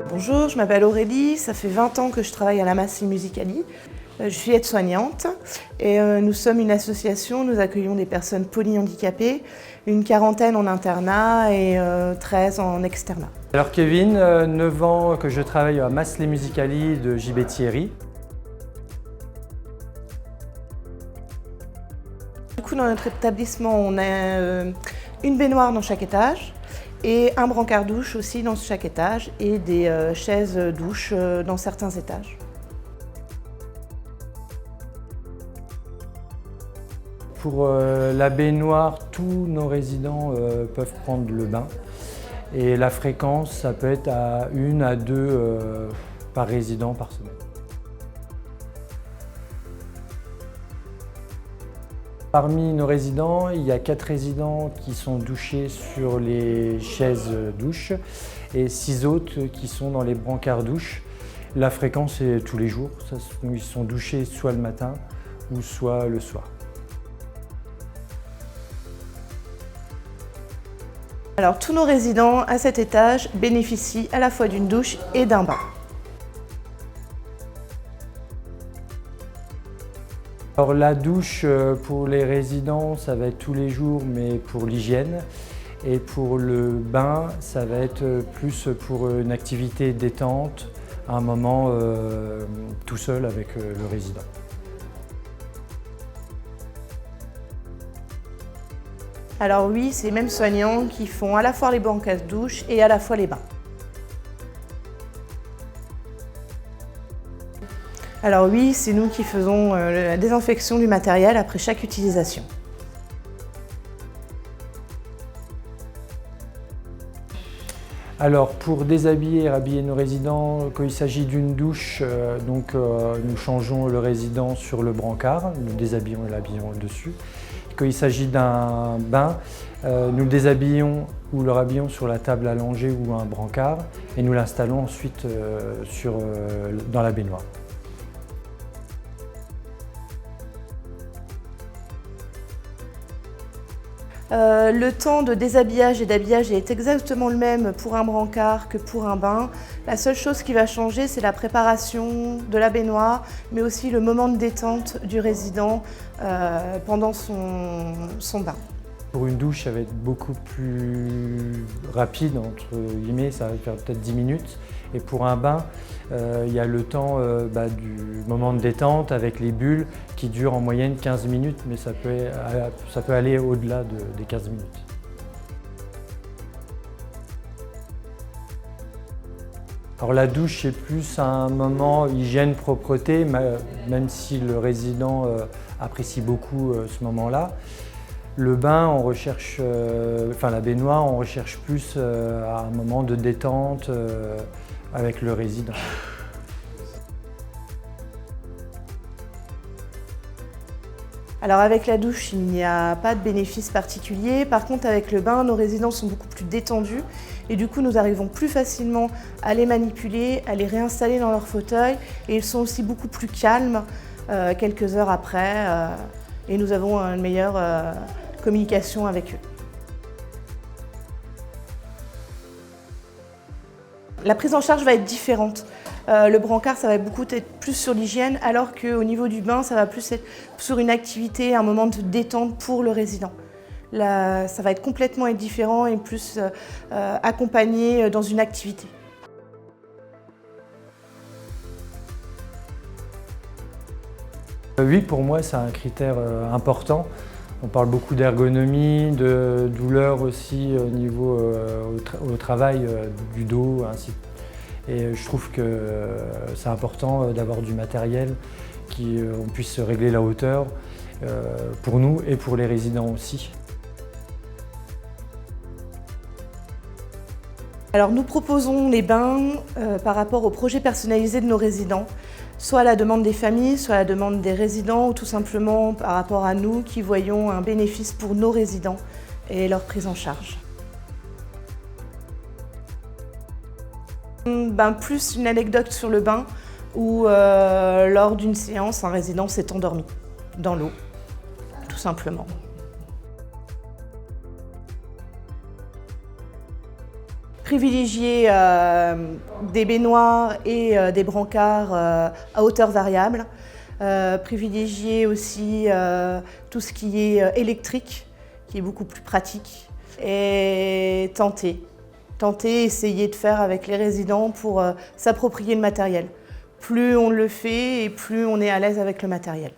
Bonjour, je m'appelle Aurélie, ça fait 20 ans que je travaille à la Massélie Musicali. Je suis aide-soignante et nous sommes une association, nous accueillons des personnes polyhandicapées, une quarantaine en internat et 13 en externat. Alors Kevin, 9 ans que je travaille à Massélie Musicali de JB Thierry. Du coup, dans notre établissement, on a une baignoire dans chaque étage et un brancard douche aussi dans chaque étage et des chaises douches dans certains étages. Pour la baignoire, tous nos résidents peuvent prendre le bain et la fréquence, ça peut être à 1 à 2 par résident par semaine. Parmi nos résidents, il y a 4 résidents qui sont douchés sur les chaises douches et 6 autres qui sont dans les brancards douches. La fréquence est tous les jours, ils sont douchés soit le matin ou soit le soir. Alors tous nos résidents à cet étage bénéficient à la fois d'une douche et d'un bain. Alors la douche pour les résidents, ça va être tous les jours, mais pour l'hygiène. Et pour le bain, ça va être plus pour une activité détente, à un moment tout seul avec le résident. Alors oui, c'est les mêmes soignants qui font à la fois les brancards douche et à la fois les bains. Alors oui, c'est nous qui faisons la désinfection du matériel après chaque utilisation. Alors pour déshabiller et rhabiller nos résidents, quand il s'agit d'une douche, nous changeons le résident sur le brancard, nous le déshabillons et l'habillons dessus. Quand il s'agit d'un bain, nous le déshabillons ou le rhabillons sur la table allongée ou un brancard et nous l'installons ensuite dans la baignoire. Le temps de déshabillage et d'habillage est exactement le même pour un brancard que pour un bain. La seule chose qui va changer, c'est la préparation de la baignoire, mais aussi le moment de détente du résident pendant son bain. Pour une douche, ça va être beaucoup plus rapide, entre guillemets, ça va faire peut-être 10 minutes. Et pour un bain, il y a le temps du moment de détente avec les bulles qui durent en moyenne 15 minutes, mais ça peut aller au-delà des 15 minutes. Alors la douche, c'est plus un moment hygiène, propreté, même si le résident apprécie beaucoup ce moment-là. Le bain, on recherche, la baignoire, on recherche plus un moment de détente avec le résident. Alors avec la douche, il n'y a pas de bénéfice particulier. Par contre, avec le bain, nos résidents sont beaucoup plus détendus et du coup, nous arrivons plus facilement à les manipuler, à les réinstaller dans leur fauteuil et ils sont aussi beaucoup plus calmes quelques heures après et nous avons une meilleure communication avec eux. La prise en charge va être différente. Le brancard, ça va beaucoup être plus sur l'hygiène, alors qu'au niveau du bain, ça va plus être sur une activité, un moment de détente pour le résident. Là, ça va être complètement différent et plus accompagné dans une activité. Oui, pour moi, c'est un critère important. On parle beaucoup d'ergonomie, de douleur aussi au niveau au travail du dos, ainsi. Et je trouve que c'est important d'avoir du matériel qu'on puisse régler la hauteur pour nous et pour les résidents aussi. Alors nous proposons les bains par rapport au projet personnalisé de nos résidents, soit à la demande des familles, soit à la demande des résidents, ou tout simplement par rapport à nous qui voyons un bénéfice pour nos résidents et leur prise en charge. Plus une anecdote sur le bain où lors d'une séance, un résident s'est endormi dans l'eau. tout simplement. Privilégier des baignoires et des brancards à hauteur variable. Privilégier aussi tout ce qui est électrique, qui est beaucoup plus pratique. Et tenter, essayer de faire avec les résidents pour s'approprier le matériel. Plus on le fait et plus on est à l'aise avec le matériel.